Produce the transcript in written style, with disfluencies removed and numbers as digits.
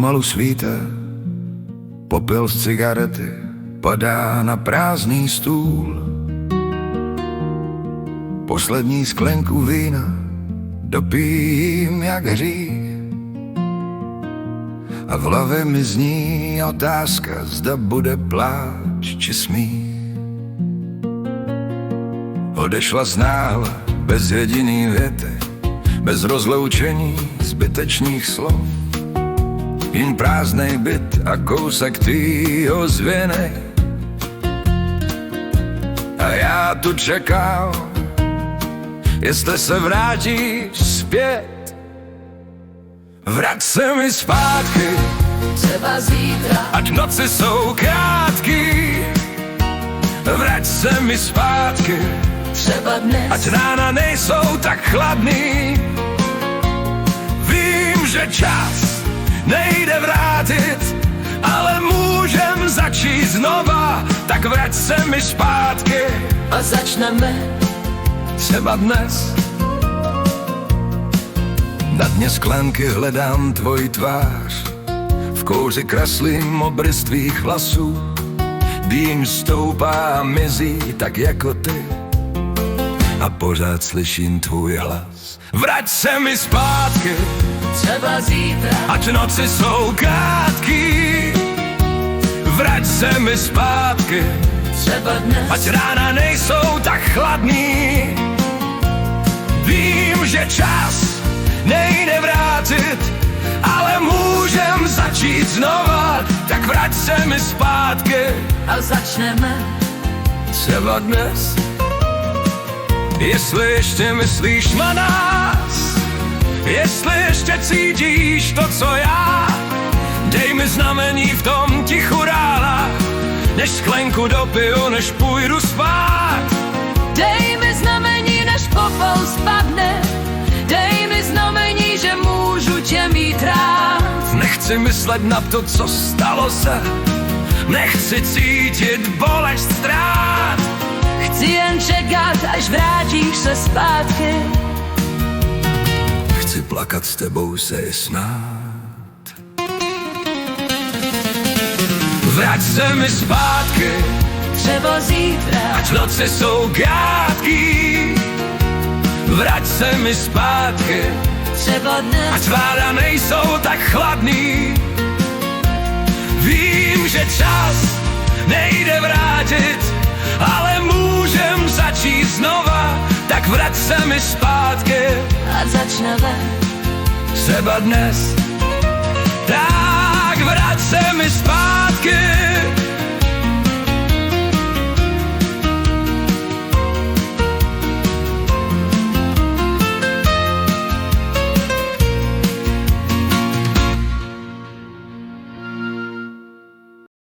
pomalu svítá, popel z cigarety padá na prázdný stůl. Poslední sklenku vína dopijím jak hřích a v hlavě mi zní otázka, zda bude pláč či smích. Odešla znála bez jediný věty, bez rozloučení, zbytečných slov. Jen prázdnej byt a kousek tvýho zvěnej. A já tu čekám, jestli se vrátíš zpět. Vrať se mi zpátky, třeba zítra, ať noci jsou krátký. Vrať se mi zpátky, třeba dnes, ať rána nejsou tak chladný. Vím, že čas nejde vrátit, ale můžem začít znova. Tak vrať se mi zpátky a začneme třeba dnes. Na dně sklenky hledám tvoji tvář, v kouři kreslím obrys tvých vlasů. Dým stoupá a mizí tak jako ty a pořád slyším tvůj hlas. Vrať se mi zpátky, třeba zítra, ať noci jsou krátký. Vrať se mi zpátky, třeba dnes, ať rána nejsou tak chladný. Vím, že čas nejde vrátit, ale můžem začít znova. Tak vrať se mi zpátky a začneme třeba dnes. Jestli ještě myslíš na nás, jestli ještě cítíš to, co já, dej mi znamení v tom tichu rána, než sklenku dopiju, než půjdu spát. Dej mi znamení, než popel spadne, dej mi znamení, že můžu tě mít rád. Nechci myslet na to, co stalo se, nechci cítit bolest ztrát. Chci jen čekat, až vrátíš se zpátky. Chci plakat s tebou se snát. Vrať se mi zpátky, Třeba zítra, ať noci jsou krátký. Vrať se mi zpátky, třeba dnes, ať váda nejsou tak chladný. Vím, že čas nejde vrátit, ale můžem začít znova. Tak vrať se mi zpátky a začneme třeba dnes. Tak vrať se mi zpátky,